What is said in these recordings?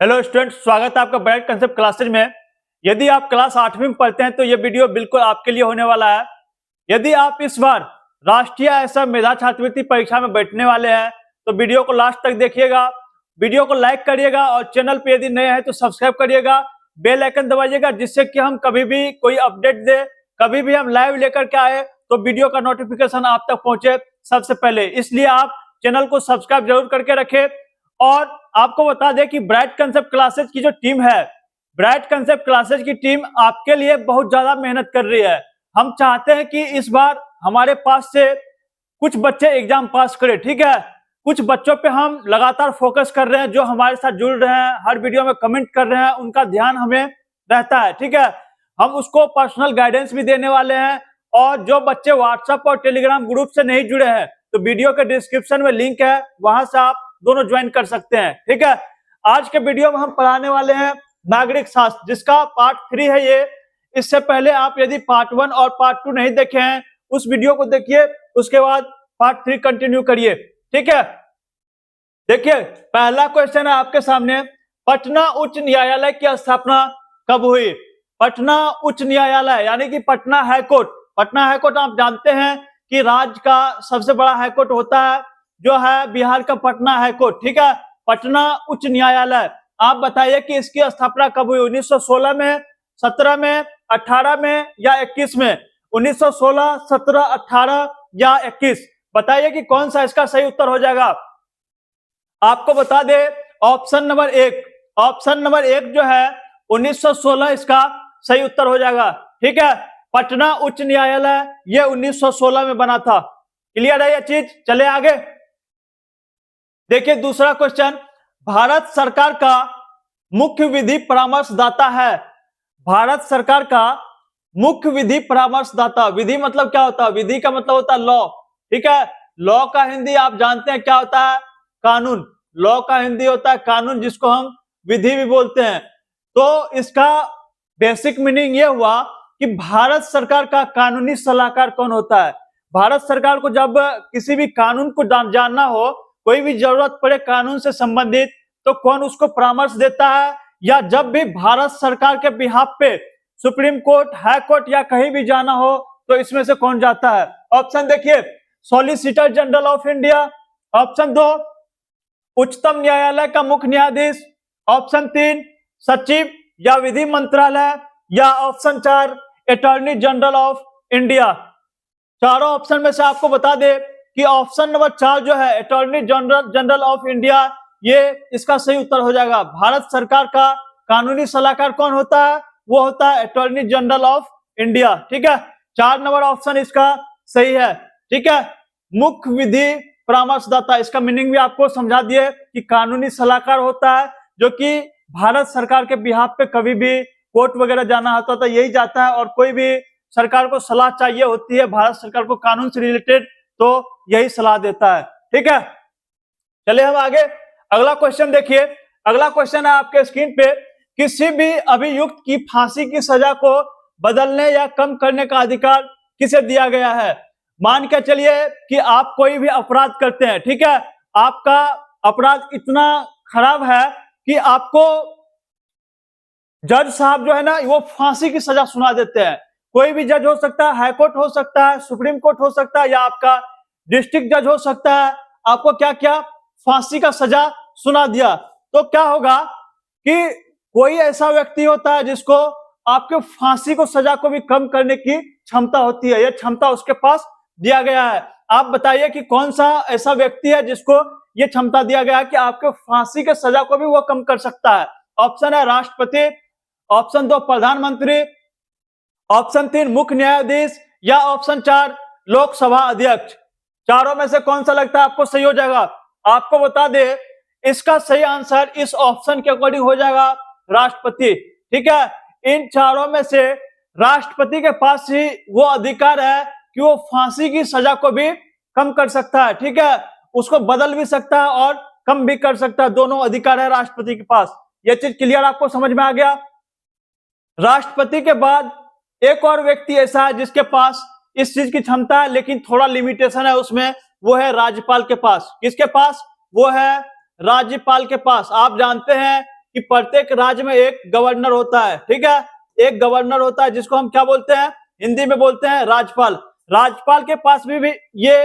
Hello student, स्वागत है आपका ब्राइट कंसेप्ट क्लासेज में। यदि आप क्लास 8वीं में पढ़ते हैं तो ये वीडियो बिल्कुल आपके लिए होने वाला है। यदि आप इस बार राष्ट्रीय ऐसा मेधा छात्रवृत्ति परीक्षा में बैठने वाले हैं तो वीडियो को लास्ट तक देखिएगा, वीडियो को लाइक करिएगा और चैनल पे यदि नए हैं तो सब्सक्राइब करिएगा, बेल आइकन दबाइएगा, जिससे कि हम कभी भी कोई अपडेट दे, कभी भी हम लाइव लेकर के आए तो वीडियो का नोटिफिकेशन आप तक पहुंचे सबसे पहले। इसलिए आप चैनल को सब्सक्राइब जरूर करके रखें। और आपको बता दें कि ब्राइट कंसेप्ट क्लासेज की जो टीम है, ब्राइट कंसेप्ट क्लासेज की टीम आपके लिए बहुत ज्यादा मेहनत कर रही है। हम चाहते हैं कि इस बार हमारे पास से कुछ बच्चे एग्जाम पास करें, ठीक है। कुछ बच्चों पे हम लगातार फोकस कर रहे हैं, जो हमारे साथ जुड़ रहे हैं, हर वीडियो में कमेंट कर रहे हैं, उनका ध्यान हमें रहता है, ठीक है। हम उसको पर्सनल गाइडेंस भी देने वाले हैं। और जो बच्चे व्हाट्सएप और टेलीग्राम ग्रुप से नहीं जुड़े हैं तो वीडियो के डिस्क्रिप्शन में लिंक है, वहां से आप दोनों ज्वाइन कर सकते हैं, ठीक है। आज के वीडियो में हम पढ़ाने वाले हैं नागरिक शास्त्र, जिसका पार्ट 3 है ये। इससे पहले आप यदि पार्ट 1 और पार्ट 2 नहीं देखे हैं, उस वीडियो को देखिए, उसके बाद पार्ट 3 कंटिन्यू करिए, ठीक है। देखिए, पहला क्वेश्चन है आपके सामने, पटना उच्च न्यायालय की स्थापना कब हुई? पटना उच्च न्यायालय यानी कि पटना हाईकोर्ट। पटना हाईकोर्ट आप जानते हैं कि राज्य का सबसे बड़ा हाईकोर्ट होता है, जो है बिहार का पटना हाईकोर्ट, ठीक है। पटना उच्च न्यायालय, आप बताइए कि इसकी स्थापना कब हुई? 1916 में, 17 में, 18 में या 21 में? 1916, 17, 18 या 21? बताइए कि कौन सा इसका सही उत्तर हो जाएगा। आपको बता दे, ऑप्शन नंबर 1, ऑप्शन नंबर 1 जो है 1916 इसका सही उत्तर हो जाएगा, ठीक है। पटना उच्च न्यायालय ये 1916 में बना था। क्लियर है ये चीज? चले आगे। देखिए दूसरा क्वेश्चन, भारत सरकार का मुख्य विधि परामर्शदाता है। भारत सरकार का मुख्य विधि परामर्शदाता, विधि मतलब क्या होता है? विधि का मतलब होता है लॉ, ठीक है। लॉ का हिंदी आप जानते हैं क्या होता है? कानून। लॉ का हिंदी होता है कानून, जिसको हम विधि भी बोलते हैं। तो इसका बेसिक मीनिंग ये हुआ कि भारत सरकार का कानूनी सलाहकार कौन होता है। भारत सरकार को जब किसी भी कानून को जानना हो, कोई भी जरूरत पड़े कानून से संबंधित, तो कौन उसको परामर्श देता है? या जब भी भारत सरकार के बिहाफ पे सुप्रीम कोर्ट, हाई कोर्ट या कहीं भी जाना हो तो इसमें से कौन जाता है? ऑप्शन देखिए, solicitor general of India. Option 2, उच्चतम न्यायालय का मुख्य न्यायाधीश। ऑप्शन 3, सचिव या विधि मंत्रालय। या option 4, attorney general of India. चारों ऑप्शन में से आपको बता दे कि ऑप्शन नंबर 4 जो है अटॉर्नी जनरल ऑफ इंडिया, ये इसका सही उत्तर हो जाएगा। भारत सरकार का कानूनी सलाहकार कौन होता है? वो होता है अटॉर्नी जनरल ऑफ इंडिया, ठीक है। 4 नंबर ऑप्शन इसका सही है, ठीक है। मुख्य विधि परामर्शदाता, इसका मीनिंग भी आपको समझा दिए कि कानूनी सलाहकार होता है, जो कि भारत सरकार के बिहाफ पे कभी भी कोर्ट वगैरह जाना होता तो यही जाता है। और कोई भी सरकार को सलाह चाहिए होती है भारत सरकार को कानून से रिलेटेड, तो यही सलाह देता है, ठीक है। चलिए हम आगे अगला क्वेश्चन देखिए। अगला क्वेश्चन है आपके स्क्रीन पे, किसी भी अभियुक्त की फांसी की सजा को बदलने या कम करने का अधिकार किसे दिया गया है? मान के चलिए कि आप कोई भी अपराध करते हैं, ठीक है। आपका अपराध इतना खराब है कि आपको जज साहब जो है ना, वो फांसी की सजा सुना देते हैं। कोई भी जज हो सकता है, हाई कोर्ट हो सकता है, सुप्रीम कोर्ट हो सकता है, या आपका डिस्ट्रिक्ट जज हो सकता है। आपको क्या क्या फांसी का सजा सुना दिया, तो क्या होगा कि कोई ऐसा व्यक्ति होता है जिसको आपके फांसी को सजा को भी कम करने की क्षमता होती है। यह क्षमता उसके पास दिया गया है। आप बताइए कि कौन सा ऐसा व्यक्ति है जिसको यह क्षमता दिया गया है कि आपके फांसी के सजा को भी वो कम कर सकता है। ऑप्शन है राष्ट्रपति, ऑप्शन 2 प्रधानमंत्री, ऑप्शन 3 मुख्य न्यायाधीश, या ऑप्शन 4 लोकसभा अध्यक्ष। चारों में से कौन सा लगता है आपको सही हो जाएगा? आपको बता दे, इसका सही आंसर इस ऑप्शन के अकॉर्डिंग हो जाएगा राष्ट्रपति, ठीक है। इन चारों में से राष्ट्रपति के पास ही वो अधिकार है कि वो फांसी की सजा को भी कम कर सकता है, ठीक है। उसको बदल भी सकता है और कम भी कर सकता है, दोनों अधिकार है राष्ट्रपति के पास। ये चीज क्लियर आपको समझ में आ गया? राष्ट्रपति के बाद एक और व्यक्ति ऐसा है जिसके पास इस चीज की क्षमता है, लेकिन थोड़ा लिमिटेशन है उसमें, वो है राज्यपाल के पास। किसके पास? वो है राज्यपाल के पास। आप जानते हैं कि प्रत्येक राज्य में एक गवर्नर होता है, ठीक है, एक गवर्नर होता है जिसको हम क्या बोलते हैं, हिंदी में बोलते हैं राज्यपाल। राज्यपाल के पास भी ये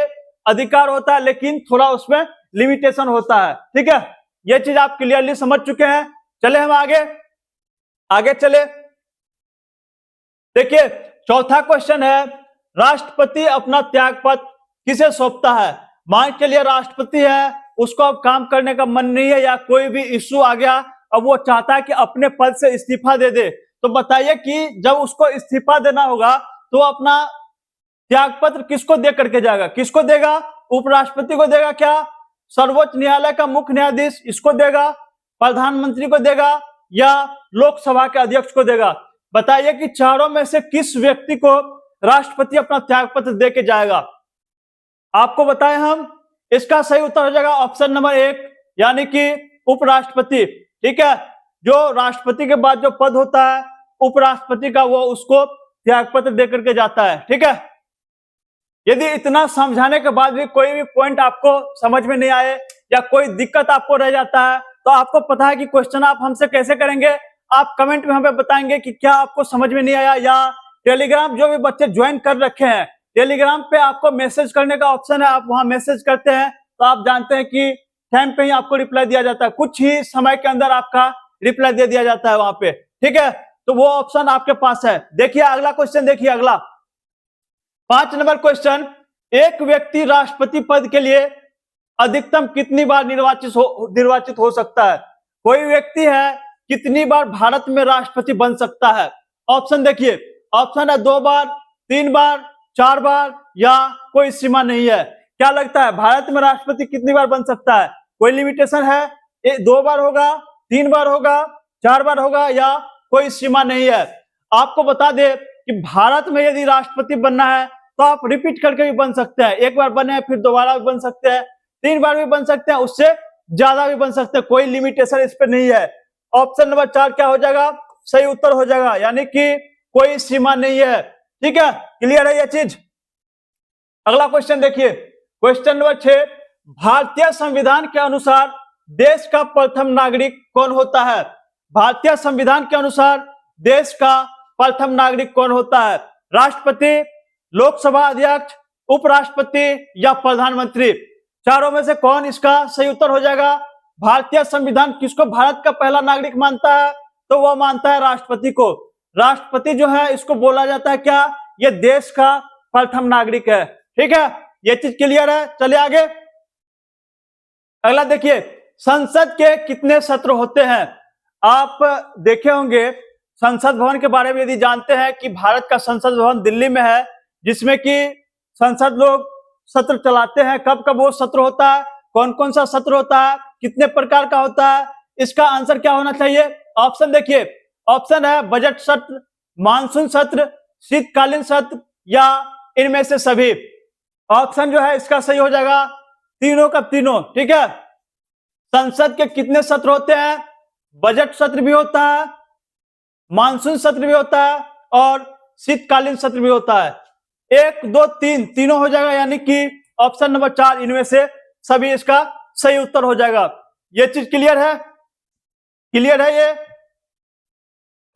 अधिकार होता है, लेकिन थोड़ा उसमें लिमिटेशन होता है, ठीक है। ये चीज आप क्लियरली समझ चुके हैं। चले हम आगे चले। देखिए चौथा क्वेश्चन है, राष्ट्रपति अपना त्यागपत्र किसे सौंपता है। मान के लिए राष्ट्रपति है, उसको अब काम करने का मन नहीं है या कोई भी इश्यू आ गया, अब वो चाहता है कि अपने पद से इस्तीफा दे दे, तो बताइए कि जब उसको इस्तीफा देना होगा तो अपना त्यागपत्र किसको दे करके जाएगा, किसको देगा, उपराष्ट्रपति को देगा क्या, सर्वोच्च न्यायालय का मुख्य न्यायाधीश इसको देगा, प्रधानमंत्री को देगा, या लोकसभा के अध्यक्ष को देगा। बताइए कि चारों में से किस व्यक्ति को राष्ट्रपति अपना त्यागपत्र दे के जाएगा। आपको बताएं हम, इसका सही उत्तर हो जाएगा ऑप्शन नंबर 1, यानी कि उपराष्ट्रपति, ठीक है। जो राष्ट्रपति के बाद जो पद होता है उपराष्ट्रपति का, वो उसको त्यागपत्र दे करके जाता है, ठीक है। यदि इतना समझाने के बाद भी कोई भी पॉइंट आपको समझ में नहीं आए या कोई दिक्कत आपको रह जाता है, तो आपको पता है कि क्वेश्चन आप हमसे कैसे करेंगे, आप कमेंट में हमें बताएंगे कि क्या आपको समझ में नहीं आया, या टेलीग्राम जो भी बच्चे ज्वाइन कर रखे हैं, टेलीग्राम पे आपको मैसेज करने का ऑप्शन है, आप वहां मैसेज करते हैं तो आप जानते हैं कि टाइम पे ही आपको रिप्लाई दिया जाता है, कुछ ही समय के अंदर आपका रिप्लाई दे दिया जाता है वहां पे, ठीक है। तो वो ऑप्शन आपके पास है। देखिए अगला क्वेश्चन, देखिए अगला 5 नंबर क्वेश्चन, एक व्यक्ति राष्ट्रपति पद के लिए अधिकतम कितनी बार निर्वाचित हो सकता है। कोई व्यक्ति है कितनी बार भारत में राष्ट्रपति बन सकता है। ऑप्शन देखिए, ऑप्शन है 2 बार, 3 बार, 4 बार, या कोई सीमा नहीं है। क्या लगता है भारत में राष्ट्रपति कितनी बार बन सकता है, कोई लिमिटेशन है, 2 बार होगा, 3 बार होगा, 4 बार होगा, या कोई सीमा नहीं है। आपको बता दे कि भारत में यदि राष्ट्रपति बनना है तो आप रिपीट करके भी बन सकते हैं, एक बार बने फिर दोबारा भी बन सकते हैं, 3 बार भी बन सकते हैं, उससे ज्यादा भी बन सकते हैं, कोई लिमिटेशन इस पे नहीं है। ऑप्शन नंबर 4 क्या हो जाएगा, सही उत्तर हो जाएगा, यानी कि कोई सीमा नहीं है, ठीक है। क्लियर है ये चीज। अगला क्वेश्चन देखिए, क्वेश्चन नंबर 6, भारतीय संविधान के अनुसार देश का प्रथम नागरिक कौन होता है। भारतीय संविधान के अनुसार देश का प्रथम नागरिक कौन होता है, राष्ट्रपति, लोकसभा अध्यक्ष, उपराष्ट्रपति, या प्रधानमंत्री। चारों में से कौन इसका सही उत्तर हो जाएगा। भारतीय संविधान किसको भारत का पहला नागरिक मानता है, तो वह मानता है राष्ट्रपति को। राष्ट्रपति जो है इसको बोला जाता है क्या, ये देश का प्रथम नागरिक है, ठीक है। ये चीज क्लियर है। चलिए आगे, अगला देखिए, संसद के कितने सत्र होते हैं। आप देखे होंगे संसद भवन के बारे में, यदि जानते हैं कि भारत का संसद भवन दिल्ली में है, जिसमें कि संसद लोग सत्र चलाते हैं। कब कब वो सत्र होता है, कौन कौन सा सत्र होता है, कितने प्रकार का होता है, इसका आंसर क्या होना चाहिए। ऑप्शन देखिए, ऑप्शन है बजट सत्र, मानसून सत्र, शीतकालीन सत्र, या इनमें से सभी। ऑप्शन जो है इसका सही हो जाएगा तीनों का तीनों, ठीक है। संसद के कितने सत्र होते हैं, बजट सत्र भी होता है, मानसून सत्र भी होता है, और शीतकालीन सत्र भी होता है। 1, 2, 3 तीनों हो जाएगा, यानी कि ऑप्शन नंबर 4 इनमें से सभी इसका सही उत्तर हो जाएगा। ये चीज क्लियर है, क्लियर है ये।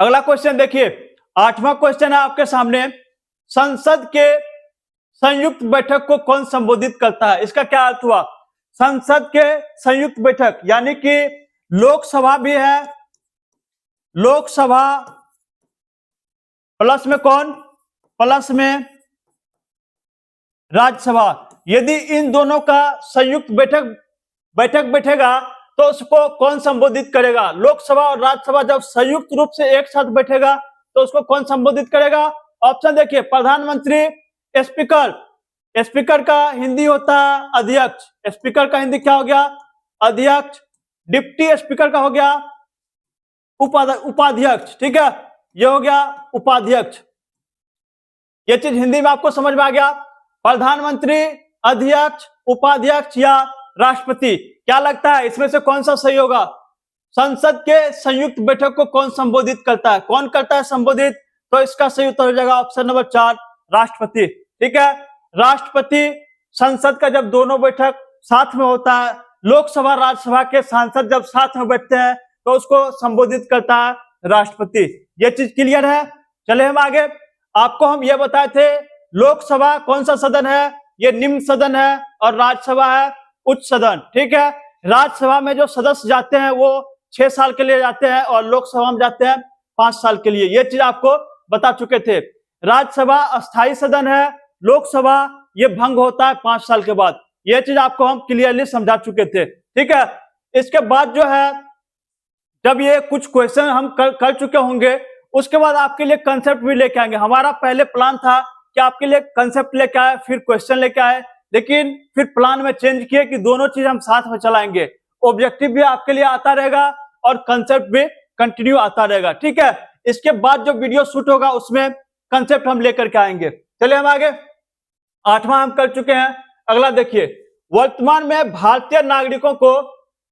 अगला क्वेश्चन देखिए, 8वां क्वेश्चन है आपके सामने, संसद के संयुक्त बैठक को कौन संबोधित करता है। इसका क्या अर्थ हुआ, संसद के संयुक्त बैठक यानी कि लोकसभा भी है, लोकसभा प्लस में कौन, प्लस में राज्यसभा। यदि इन दोनों का संयुक्त बैठक बैठेगा तो उसको कौन संबोधित करेगा। लोकसभा और राज्यसभा जब संयुक्त रूप से एक साथ बैठेगा तो उसको कौन संबोधित करेगा। ऑप्शन देखिए, प्रधानमंत्री, स्पीकर, स्पीकर का हिंदी होता है अध्यक्ष, स्पीकर का हिंदी क्या हो गया, अध्यक्ष। डिप्टी स्पीकर का हो गया उपाध्यक्ष, ठीक है, ये हो गया उपाध्यक्ष। ये चीज हिंदी में आपको समझ में आ गया। प्रधानमंत्री, अध्यक्ष, उपाध्यक्ष या राष्ट्रपति, क्या लगता है इसमें से कौन सा सही होगा। संसद के संयुक्त बैठक को कौन संबोधित करता है, कौन करता है संबोधित, तो इसका सही उत्तर हो जाएगा ऑप्शन नंबर 4 राष्ट्रपति, ठीक है। राष्ट्रपति संसद का जब दोनों बैठक साथ में होता है, लोकसभा राज्यसभा के सांसद जब साथ में बैठते हैं तो उसको संबोधित करता है राष्ट्रपति। ये चीज क्लियर है। चले हम आगे। आपको हम ये बताए थे लोकसभा कौन सा सदन है, ये निम्न सदन है, और राज्यसभा है उच्च सदन। ठीक है, राज्यसभा में जो सदस्य जाते हैं वो 6 साल के लिए जाते हैं और लोकसभा में जाते हैं 5 साल के लिए। ये चीज आपको बता चुके थे। राज्यसभा अस्थायी सदन है, लोकसभा ये भंग होता है 5 साल के बाद। ये चीज आपको हम क्लियरली समझा चुके थे। ठीक है, इसके बाद जो है जब ये कुछ क्वेश्चन हम कर चुके होंगे, उसके बाद आपके लिए कंसेप्ट भी लेके आएंगे। हमारा पहले प्लान था कि आपके लिए कंसेप्ट लेके आए फिर क्वेश्चन लेके आए, लेकिन फिर प्लान में चेंज किए कि दोनों चीज हम साथ में चलाएंगे। ऑब्जेक्टिव भी आपके लिए आता रहेगा और कंसेप्ट भी कंटिन्यू आता रहेगा। ठीक है, इसके बाद जो वीडियो शूट होगा उसमें कंसेप्ट हम लेकर के आएंगे। चलिए हम आगे। 8वां हम कर चुके हैं। अगला देखिए, वर्तमान में भारतीय नागरिकों को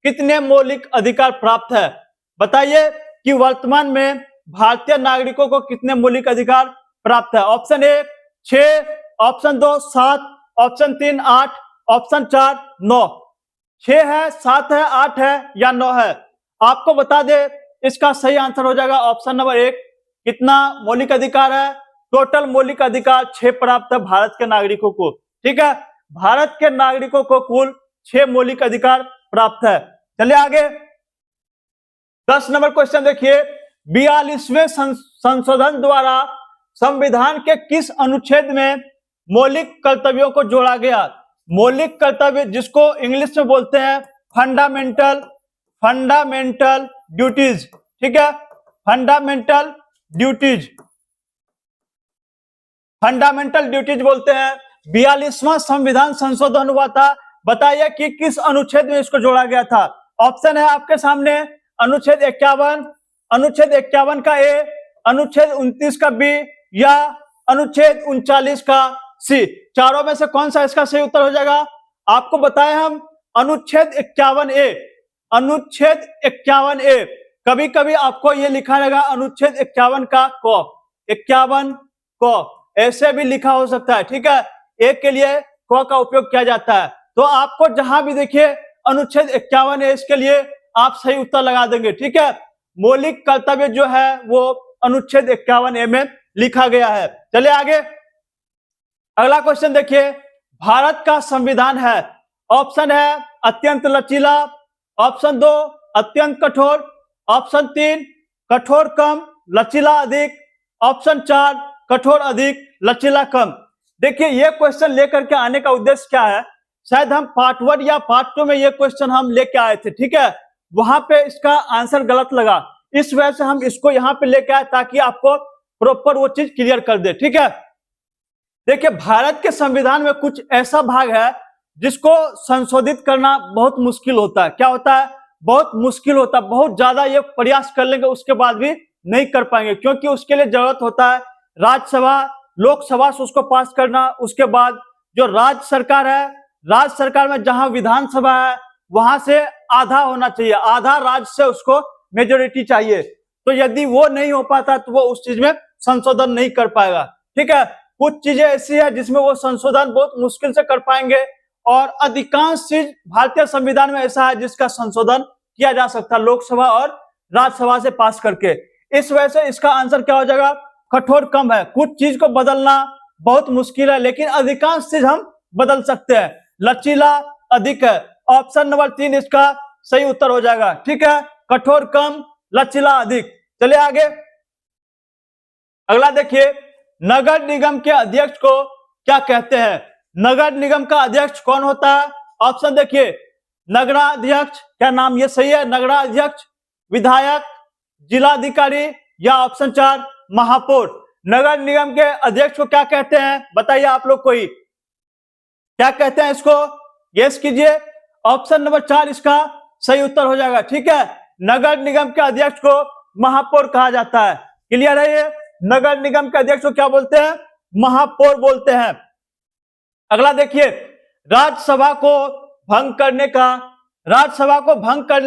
कितने मौलिक अधिकार प्राप्त है? बताइए कि वर्तमान में भारतीय नागरिकों को कितने मौलिक अधिकार प्राप्त है। Option A 6, option 2 7, option 3 8, option 4 9। 6 है, 7 है, 8 है या 9 है? आपको बता दे, इसका सही आंसर हो जाएगा ऑप्शन नंबर 1। कितना मौलिक अधिकार है? टोटल मौलिक अधिकार 6 प्राप्त है भारत के नागरिकों को। ठीक है, भारत के नागरिकों को कुल 6 मौलिक अधिकार प्राप्त है। चलिए आगे। 10 नंबर क्वेश्चन देखिए, 42वें संशोधन द्वारा संविधान के किस अनुच्छेद में मौलिक कर्तव्यों को जोड़ा गया? मौलिक कर्तव्य जिसको इंग्लिश में बोलते हैं फंडामेंटल ड्यूटीज। ठीक है, फंडामेंटल ड्यूटीज बोलते हैं। 42वां संविधान संशोधन हुआ था, बताइए कि किस अनुच्छेद में इसको जोड़ा गया था। ऑप्शन है आपके सामने, अनुच्छेद 51, अनुच्छेद 51 का ए, अनुच्छेद 29 का बी या अनुच्छेद 39 का सी। चारों में से कौन सा इसका सही उत्तर हो जाएगा? आपको बताएं हम अनुच्छेद 51 ए। अनुच्छेद 51 ए, कभी कभी आपको ये लिखा रहेगा अनुच्छेद 51 का क, 51 क ऐसे भी लिखा हो सकता है। ठीक है, ए के लिए क का उपयोग किया जाता है। तो आपको जहां भी देखिए अनुच्छेद 51 ए, इसके लिए आप सही उत्तर लगा देंगे। ठीक है, मौलिक कर्तव्य जो है वो अनुच्छेद 51 ए में लिखा गया है। चलिए आगे। अगला क्वेश्चन देखिए, भारत का संविधान है, ऑप्शन है अत्यंत लचीला, ऑप्शन 2 अत्यंत कठोर, ऑप्शन 3 कठोर कम लचीला अधिक, ऑप्शन 4 कठोर अधिक लचीला कम। देखिए, ये क्वेश्चन लेकर के आने का उद्देश्य क्या है? शायद हम पार्ट 1 या पार्ट 2 में ये क्वेश्चन हम लेके आए थे। ठीक है, वहां पे इसका आंसर गलत लगा, इस वजह से हम इसको यहाँ पे लेके आए ताकि आपको प्रॉपर वो चीज क्लियर कर दे। ठीक है, देखिए भारत के संविधान में कुछ ऐसा भाग है जिसको संशोधित करना बहुत मुश्किल होता है। क्या होता है? बहुत मुश्किल होता है। बहुत ज्यादा ये प्रयास कर लेंगे उसके बाद भी नहीं कर पाएंगे, क्योंकि उसके लिए जरूरत होता है राज्यसभा लोकसभा से उसको पास करना। उसके बाद जो राज्य सरकार है, राज्य सरकार में जहां विधानसभा है वहां से आधा होना चाहिए, आधा राज्य से उसको मेजोरिटी चाहिए। तो यदि वो नहीं हो पाता तो वो उस चीज में संशोधन नहीं कर पाएगा। ठीक है, कुछ चीजें ऐसी है जिसमें वो संशोधन बहुत मुश्किल से कर पाएंगे, और अधिकांश चीज भारतीय संविधान में ऐसा है जिसका संशोधन किया जा सकता है लोकसभा और राज्यसभा से पास करके। इस वजह से इसका आंसर क्या हो जाएगा? कठोर कम है। कुछ चीज को बदलना बहुत मुश्किल है, लेकिन अधिकांश चीज हम बदल सकते हैं। लचीला अधिक है, ऑप्शन नंबर 3 इसका सही उत्तर हो जाएगा। ठीक है, कठोर कम लचीला अधिक। चलिए आगे। अगला देखिए, नगर निगम के अध्यक्ष को क्या कहते हैं? नगर निगम का अध्यक्ष कौन होता है? ऑप्शन देखिए, नगराध्यक्ष, क्या नाम ये सही है? नगराध्यक्ष, विधायक, जिलाधिकारी या ऑप्शन 4 महापौर। नगर निगम के अध्यक्ष को क्या कहते हैं? बताइए आप लोग कोई क्या कहते हैं इसको? गेस कीजिए। ऑप्शन नंबर 4 इसका सही उत्तर हो जाएगा। ठीक है, नगर निगम के अध्यक्ष को महापौर कहा जाता है। क्लियर है ये? नगर निगम के अध्यक्ष को क्या बोलते हैं? महापौर बोलते हैं। अगला देखिए, राज्यसभा को भंग करने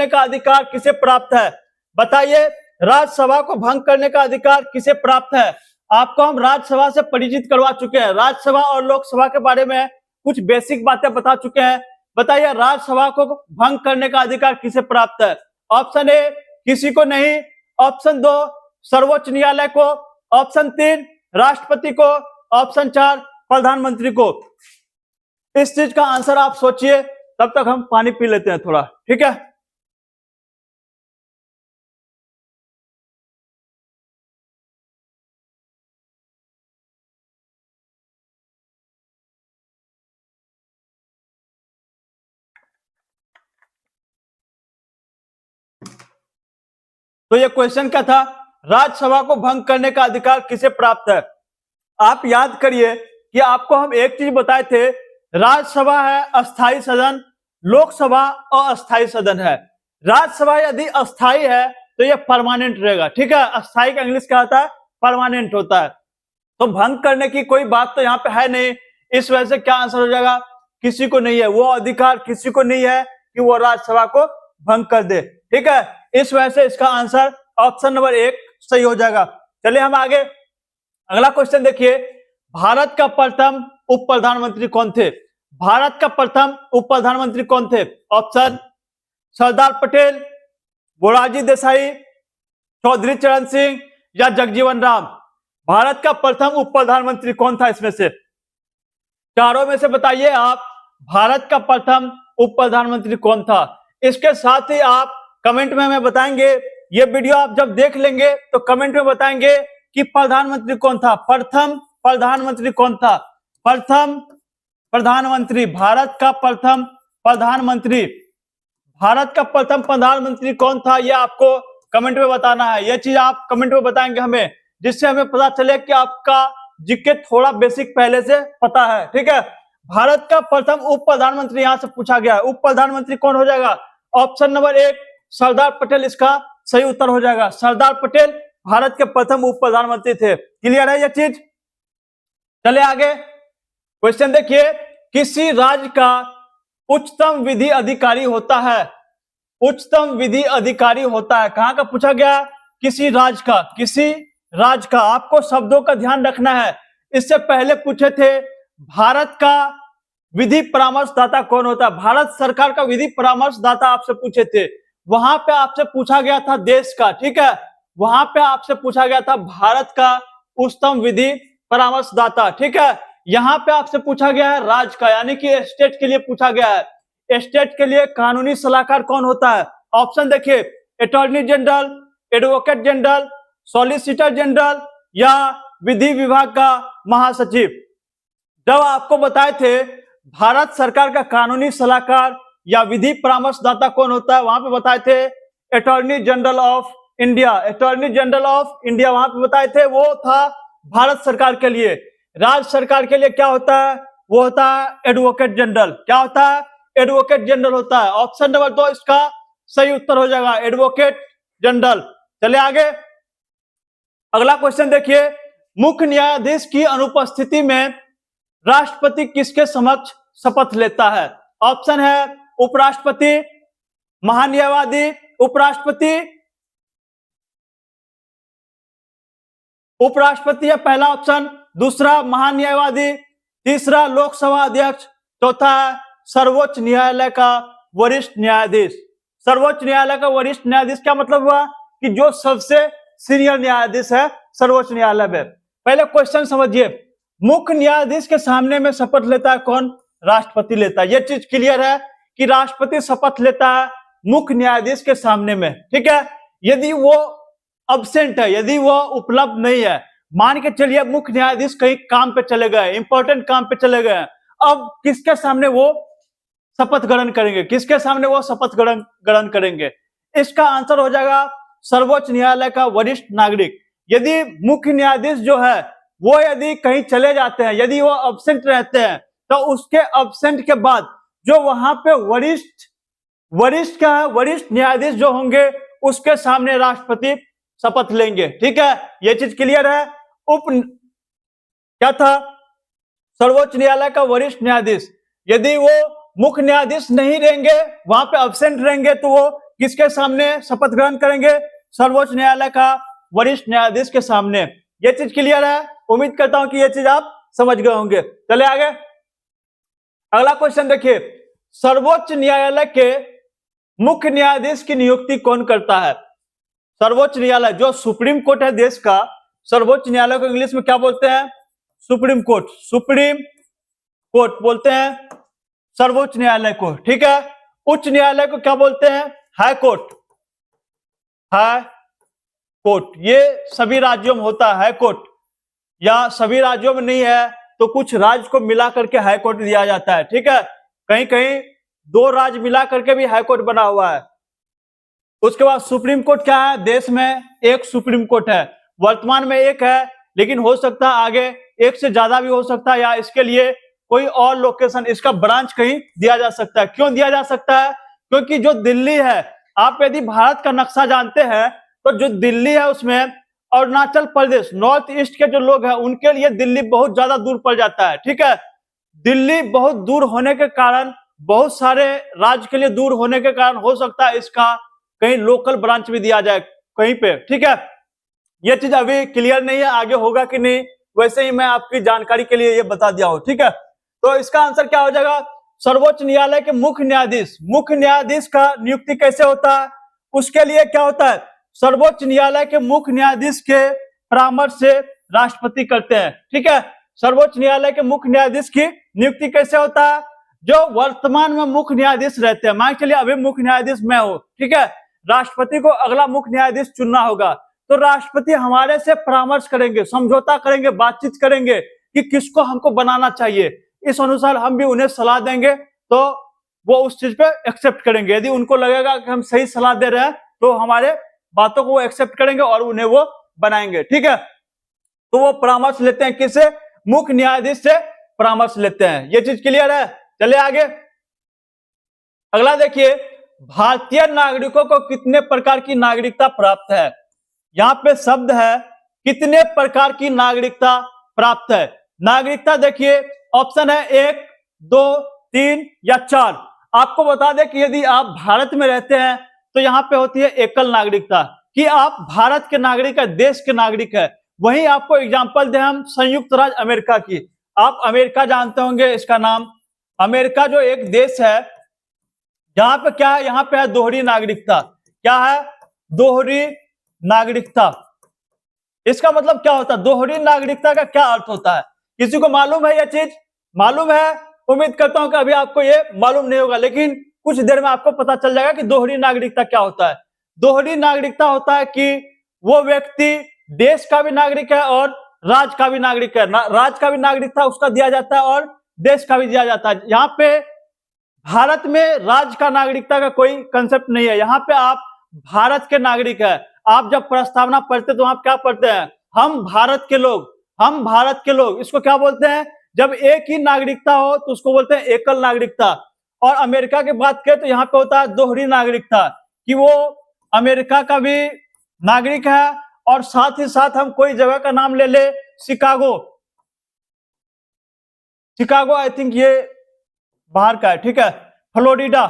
का अधिकार किसे प्राप्त है? बताइए, राज्यसभा को भंग करने का अधिकार किसे प्राप्त है? आपको हम राज्यसभा से परिचित करवा चुके हैं, राज्यसभा और लोकसभा के बारे में कुछ बेसिक बातें बता चुके हैं। बताइए, राज्यसभा को भंग करने का अधिकार किसे प्राप्त है? ऑप्शन ए किसी को नहीं। ऑप्शन 2 सर्वोच्च न्यायालय को। ऑप्शन 3 राष्ट्रपति को। ऑप्शन 4 प्रधानमंत्री को। इस चीज का आंसर आप सोचिए, तब तक हम पानी पी लेते हैं थोड़ा, ठीक है। तो ये क्वेश्चन क्या था, राज्यसभा को भंग करने का अधिकार किसे प्राप्त है। आप याद करिए कि आपको हम एक चीज बताए थे, राज्यसभा है अस्थाई सदन, लोकसभा अस्थाई सदन है। राज्यसभा यदि अस्थाई है तो ये परमानेंट रहेगा, ठीक है। अस्थाई का इंग्लिश क्या होता है, परमानेंट होता है। तो भंग करने की कोई बात तो यहाँ पे है नहीं, इस वजह से क्या आंसर हो जाएगा, किसी को नहीं है, वो अधिकार किसी को नहीं है कि वो राज्यसभा को भंग कर दे, ठीक है। इस वजह से इसका आंसर ऑप्शन नंबर 1 सही हो जाएगा। चलिए हम आगे अगला क्वेश्चन देखिए, भारत का प्रथम उप प्रधानमंत्री कौन थे। भारत का प्रथम उप प्रधानमंत्री कौन थे। ऑप्शन सरदार पटेल, मोरारजी देसाई, चौधरी चरण सिंह या जगजीवन राम। भारत का प्रथम उप प्रधानमंत्री कौन था इसमें से, चारों में से बताइए आप, भारत का प्रथम उप प्रधानमंत्री कौन था। इसके साथ ही आप कमेंट में हमें बताएंगे, ये वीडियो आप जब देख लेंगे तो कमेंट में बताएंगे कि प्रधानमंत्री कौन था, प्रथम प्रधानमंत्री कौन था। प्रथम प्रधानमंत्री, भारत का प्रथम प्रधानमंत्री, भारत का प्रथम प्रधानमंत्री कौन था, ये आपको कमेंट में बताना है। ये चीज आप कमेंट में बताएंगे हमें, जिससे हमें पता चले कि आपका जीके थोड़ा बेसिक पहले से पता है, ठीक है। भारत का प्रथम उप प्रधानमंत्री यहां से पूछा गया है, उप प्रधानमंत्री कौन हो जाएगा। ऑप्शन नंबर 1 सरदार पटेल इसका सही उत्तर हो जाएगा। सरदार पटेल भारत के प्रथम उप प्रधानमंत्री थे। क्लियर है ये चीज। चले आगे क्वेश्चन देखिए, किसी राज्य का उच्चतम विधि अधिकारी होता है। उच्चतम विधि अधिकारी होता है, कहां का पूछा गया, किसी राज्य का, किसी राज्य का। आपको शब्दों का ध्यान रखना है। इससे पहले पूछे थे भारत का विधि परामर्शदाता कौन होता है, भारत सरकार का विधि परामर्शदाता आपसे पूछे थे। वहां पे आपसे पूछा गया था देश का, ठीक है। वहां पे आपसे पूछा गया था भारत का उच्चतम विधि परामर्शदाता, ठीक है। यहाँ पे आपसे पूछा गया है राज्य का, यानी कि स्टेट के लिए पूछा गया है। स्टेट के लिए कानूनी सलाहकार कौन होता है। ऑप्शन देखिए, attorney general, advocate general, solicitor general या विधि विभाग का महासचिव। जब आपको बताए थे भारत सरकार का कानूनी सलाहकार या विधि परामर्शदाता कौन होता है, वहां पे बताए थे attorney general of India. Attorney general of India वहां पे बताए थे, वो था भारत सरकार के लिए। राज्य सरकार के लिए क्या होता है, वो होता है एडवोकेट जनरल। क्या होता है, एडवोकेट जनरल होता है। ऑप्शन नंबर 2 इसका सही उत्तर हो जाएगा, एडवोकेट जनरल। चले आगे अगला क्वेश्चन देखिए, मुख्य न्यायाधीश की अनुपस्थिति में राष्ट्रपति किसके समक्ष शपथ लेता है। ऑप्शन है उपराष्ट्रपति, महान्यायवादी, उपराष्ट्रपति, उपराष्ट्रपति है पहला ऑप्शन, दूसरा महान्यायवादी, तीसरा लोकसभा अध्यक्ष, चौथा है सर्वोच्च न्यायालय का वरिष्ठ न्यायाधीश। सर्वोच्च न्यायालय का वरिष्ठ न्यायाधीश क्या मतलब हुआ कि जो सबसे सीनियर न्यायाधीश है सर्वोच्च न्यायालय में। पहले क्वेश्चन समझिए, मुख्य न्यायाधीश के सामने में शपथ लेता है कौन, राष्ट्रपति लेता है। यह चीज क्लियर है कि राष्ट्रपति शपथ लेता है मुख्य न्यायाधीश के सामने में, ठीक है। यदि वो अब्सेंट है, यदि वो उपलब्ध नहीं है, मान के चलिए मुख्य न्यायाधीश कहीं काम पे चले गए, इंपॉर्टेंट काम पे चले गए, अब किसके सामने वो शपथ ग्रहण करेंगे, किसके सामने वो शपथ ग्रहण करेंगे। इसका आंसर हो जाएगा सर्वोच्च न्यायालय का वरिष्ठ नागरिक। यदि मुख्य न्यायाधीश जो है वो यदि कहीं चले जाते हैं, यदि वो अब्सेंट रहते हैं, तो उसके अब्सेंट के बाद जो वहां पे वरिष्ठ न्यायाधीश जो होंगे उसके सामने राष्ट्रपति शपथ लेंगे, ठीक है। ये चीज क्लियर है। क्या था, सर्वोच्च न्यायालय का वरिष्ठ न्यायाधीश, यदि वो मुख्य न्यायाधीश नहीं रहेंगे, वहां पे अब्सेंट रहेंगे, तो वो किसके सामने शपथ ग्रहण करेंगे, सर्वोच्च न्यायालय का वरिष्ठ न्यायाधीश के सामने। ये चीज क्लियर है। उम्मीद करता हूं कि ये चीज आप समझ गए होंगे। चले आगे अगला क्वेश्चन देखिए, सर्वोच्च न्यायालय के मुख्य न्यायाधीश की नियुक्ति कौन करता है। सर्वोच्च न्यायालय, जो सुप्रीम कोर्ट है देश का, सर्वोच्च न्यायालय को इंग्लिश में क्या बोलते हैं? Supreme court. सुप्रीम कोर्ट बोलते हैं सर्वोच्च न्यायालय को, ठीक है। उच्च न्यायालय को क्या बोलते हैं? High court. हाई कोर्ट ये सभी राज्यों में होता है हाई कोर्ट, या सभी राज्यों में नहीं है तो कुछ राज्य को मिला करके हाई कोर्ट दिया जाता है, ठीक है। कहीं कहीं 2 राज्य मिला करके भी हाई कोर्ट बना हुआ है। उसके बाद सुप्रीम कोर्ट क्या है? देश में एक सुप्रीम कोर्ट है, वर्तमान में एक है, लेकिन हो सकता है आगे एक से ज्यादा भी हो सकता है, या इसके लिए कोई और लोकेशन, इसका ब्रांच कहीं दिया जा सकता है। क्यों दिया जा सकता है? क्योंकि जो दिल्ली है, आप यदि भारत का नक्शा जानते हैं तो जो दिल्ली है उसमें अरुणाचल प्रदेश, नॉर्थ ईस्ट के जो लोग हैं उनके लिए दिल्ली बहुत ज्यादा दूर पड़ जाता है, ठीक है। दिल्ली बहुत दूर होने के कारण, बहुत सारे राज्य के लिए दूर होने के कारण हो सकता है इसका कहीं लोकल ब्रांच भी दिया जाए कहीं पे, ठीक है। ये चीज अभी क्लियर नहीं है, आगे होगा कि नहीं, वैसे ही मैं आपकी जानकारी के लिए ये बता दिया हूं, ठीक है। तो इसका आंसर क्या हो जाएगा? सर्वोच्च न्यायालय के मुख्य न्यायाधीश। मुख्य न्यायाधीश का नियुक्ति कैसे होता है? उसके लिए क्या होता है? सर्वोच्च न्यायालय के मुख्य न्यायाधीश के परामर्श से राष्ट्रपति करते हैं, ठीक है। सर्वोच्च न्यायालय के मुख्य न्यायाधीश की नियुक्ति कैसे होता है? जो वर्तमान में मुख्य न्यायाधीश रहते हैं, मान के चलिए अभी मुख्य न्यायाधीश मैं हूं, ठीक है। राष्ट्रपति को अगला मुख्य न्यायाधीश चुनना होगा, तो राष्ट्रपति हमारे से परामर्श करेंगे, समझौता करेंगे, बातचीत करेंगे कि किसको हमको बनाना चाहिए। इस अनुसार हम भी उन्हें सलाह देंगे तो वो उस चीज पे एक्सेप्ट करेंगे। यदि उनको लगेगा कि हम सही सलाह दे रहे हैं तो हमारे बातों को वो एक्सेप्ट करेंगे और उन्हें वो बनाएंगे, ठीक है। तो वो परामर्श लेते हैं किससे? मुख्य न्यायाधीश से परामर्श लेते हैं। ये चीज क्लियर है? चलिए आगे। अगला देखिए, भारतीय नागरिकों को कितने प्रकार की नागरिकता प्राप्त है? यहाँ पे शब्द है कितने प्रकार की नागरिकता प्राप्त है। नागरिकता देखिए, ऑप्शन है 1, 2, 3 या 4। आपको बता दें कि यदि आप भारत में रहते हैं तो यहाँ पे होती है एकल नागरिकता, कि आप भारत के नागरिक है, देश के नागरिक है। वहीं आपको एग्जांपल दें हम संयुक्त राज्य अमेरिका की। आप अमेरिका जानते होंगे, इसका नाम अमेरिका जो एक देश है, यहाँ पे क्या है? यहाँ पे है दोहरी नागरिकता। क्या है? दोहरी नागरिकता। इसका मतलब क्या होता है? दोहरी नागरिकता का क्या अर्थ होता है? किसी को मालूम है? यह चीज मालूम है? उम्मीद करता हूं कि अभी आपको ये मालूम नहीं होगा, लेकिन कुछ देर में आपको पता चल जाएगा कि दोहरी नागरिकता क्या होता है। दोहरी नागरिकता होता है कि वो व्यक्ति देश का भी नागरिक है और राज्य का भी नागरिक है। राज्य का भी नागरिकता उसका दिया जाता है और देश का भी दिया जाता है। यहाँ पे भारत में राज्य का नागरिकता का कोई कंसेप्ट नहीं है। यहाँ पे आप भारत के नागरिक है। आप जब प्रस्तावना पढ़ते तो आप क्या पढ़ते हैं? हम भारत के लोग, हम भारत के लोग। इसको क्या बोलते हैं? जब एक ही नागरिकता हो तो उसको बोलते हैं एकल नागरिकता। और अमेरिका की बात करें तो यहाँ पे होता है दोहरी नागरिकता, कि वो अमेरिका का भी नागरिक है और साथ ही साथ हम कोई जगह का नाम ले ले, शिकागो। शिकागो आई थिंक ये बाहर का है, ठीक है। फ्लोरिडा,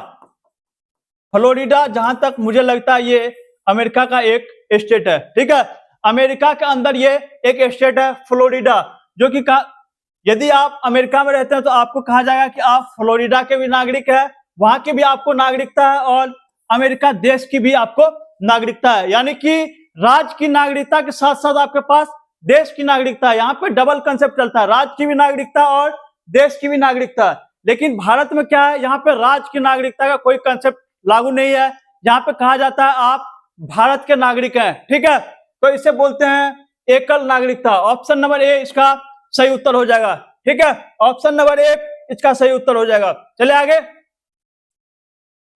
फ्लोरिडा जहां तक मुझे लगता है ये अमेरिका का एक स्टेट है, ठीक है। अमेरिका के अंदर ये एक स्टेट है फ्लोरिडा, जो कि यदि आप अमेरिका में रहते हैं तो आपको कहा जाएगा कि आप फ्लोरिडा के भी नागरिक है, वहां की भी आपको नागरिकता है और अमेरिका देश की भी आपको नागरिकता है। यानी कि राज्य की नागरिकता के साथ साथ आपके पास देश की नागरिकता है। यहाँ पे डबल कंसेप्ट चलता है, राज्य की भी नागरिकता और देश की भी नागरिकता। लेकिन भारत में क्या है? यहाँ पे राज्य की नागरिकता का कोई कंसेप्ट लागू नहीं है। यहाँ पे कहा जाता है आप भारत के नागरिक हैं, ठीक है। तो इसे बोलते हैं एकल नागरिकता। ऑप्शन नंबर ए इसका सही उत्तर हो जाएगा, ठीक है। ऑप्शन नंबर 1 इसका सही उत्तर हो जाएगा। चले आगे।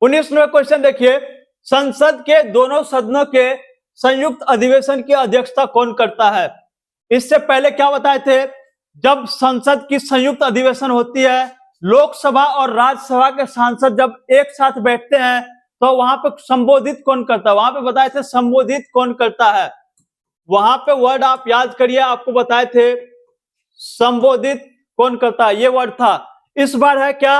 19वां क्वेश्चन देखिए, संसद के दोनों सदनों के संयुक्त अधिवेशन की अध्यक्षता कौन करता है? इससे पहले क्या बताए थे? जब संसद की संयुक्त अधिवेशन होती है, लोकसभा और राज्यसभा के सांसद जब एक साथ बैठते हैं तो वहां पे संबोधित कौन करता है? वहां पे बताए थे संबोधित कौन करता है। वहां पे वर्ड आप याद करिए, आपको बताए थे संबोधित कौन करता है, ये वर्ड था। इस बार है क्या?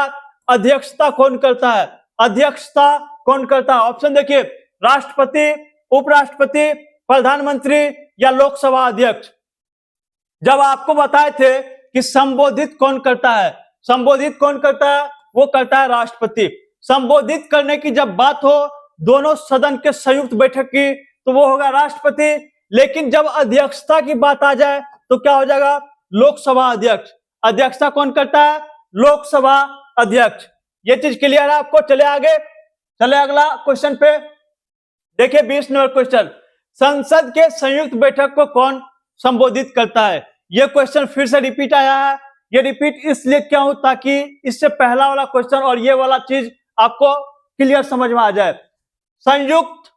अध्यक्षता कौन करता है? अध्यक्षता कौन करता है? ऑप्शन देखिए, राष्ट्रपति, उपराष्ट्रपति, प्रधानमंत्री या लोकसभा अध्यक्ष। जब आपको बताए थे कि संबोधित कौन करता है, संबोधित कौन करता है? वो करता है राष्ट्रपति। संबोधित करने की जब बात हो दोनों सदन के संयुक्त बैठक की, तो वो होगा राष्ट्रपति। लेकिन जब अध्यक्षता की बात आ जाए तो क्या हो जाएगा, लोकसभा अध्यक्ष। अध्यक्षता कौन करता है, लोकसभा अध्यक्ष। ये चीज क्लियर है आपको। चले आगे, चले अगला क्वेश्चन पे। देखिए 20 नंबर क्वेश्चन, संसद के संयुक्त बैठक को कौन संबोधित करता है। यह क्वेश्चन फिर से रिपीट आया है। ये रिपीट इसलिए क्यों, ताकि इससे पहला वाला क्वेश्चन और ये वाला चीज आपको क्लियर समझ में आ जाए। संयुक्त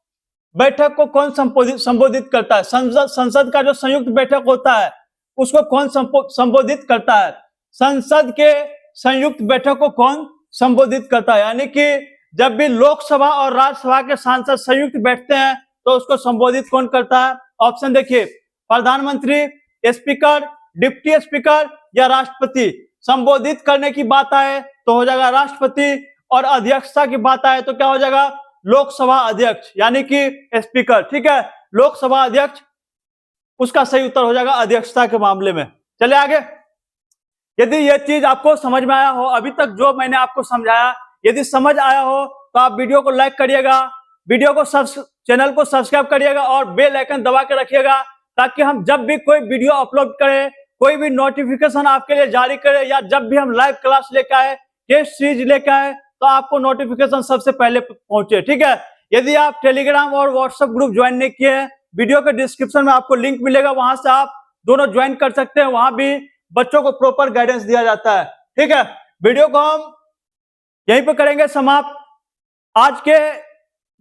बैठक को कौन संबोधित करता है, संसद का जो संयुक्त बैठक होता है उसको कौन संबोधित करता है। संसद के संयुक्त बैठक को कौन संबोधित करता है, यानी कि जब भी लोकसभा और राज्यसभा के सांसद संयुक्त बैठते हैं तो उसको संबोधित कौन करता है। ऑप्शन देखिए, प्रधानमंत्री, स्पीकर, डिप्टी स्पीकर या राष्ट्रपति। संबोधित करने की बात आए तो हो जाएगा राष्ट्रपति, और अध्यक्षता की बात आए तो क्या हो जाएगा, लोकसभा अध्यक्ष यानी कि स्पीकर। ठीक है, लोकसभा अध्यक्ष उसका सही उत्तर हो जाएगा अध्यक्षता के मामले में। चले आगे। यदि यह चीज आपको समझ में आया हो, अभी तक जो मैंने आपको समझाया यदि समझ आया हो तो आप वीडियो को लाइक करिएगा, वीडियो को चैनल को सब्सक्राइब करिएगा और बेल आइकन दबा के रखिएगा, ताकि हम जब भी कोई वीडियो अपलोड करें, कोई भी नोटिफिकेशन आपके लिए जारी करें, या जब भी हम लाइव क्लास लेकर आए, टेस्ट सीरीज लेकर आए, तो आपको नोटिफिकेशन सबसे पहले पहुंचे। ठीक है, यदि आप टेलीग्राम और व्हाट्सएप ग्रुप ज्वाइन नहीं किए हैं, वीडियो के डिस्क्रिप्शन में आपको लिंक मिलेगा, वहां से आप दोनों ज्वाइन कर सकते हैं। वहां भी बच्चों को प्रॉपर गाइडेंस दिया जाता है। ठीक है, वीडियो को हम यहीं पे करेंगे समाप्त। आज के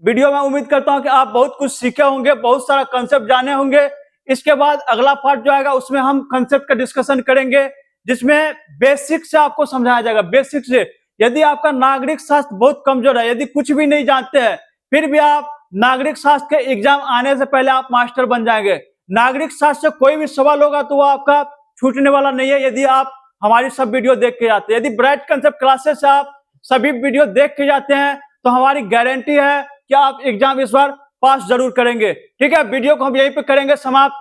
वीडियो में उम्मीद करता हूं कि आप बहुत कुछ सीखे होंगे, बहुत सारा कंसेप्ट जाने होंगे। इसके बाद अगला पार्ट जो आएगा उसमें हम कंसेप्ट का डिस्कशन करेंगे, जिसमें बेसिक से आपको समझाया जाएगा, बेसिक से। यदि आपका नागरिक शास्त्र बहुत कमजोर है, यदि कुछ भी नहीं जानते हैं, फिर भी आप नागरिक शास्त्र के एग्जाम आने से पहले आप मास्टर बन जाएंगे। नागरिक शास्त्र से कोई भी सवाल होगा तो वो आपका छूटने वाला नहीं है, यदि आप हमारी सब वीडियो देख के जाते हैं। यदि ब्राइट कंसेप्ट क्लासेस से आप सभी वीडियो देख के जाते हैं तो हमारी गारंटी है कि आप एग्जाम इस बार पास जरूर करेंगे। ठीक है, वीडियो को हम यहीं पे करेंगे समाप्त।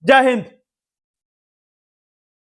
जय हिंद।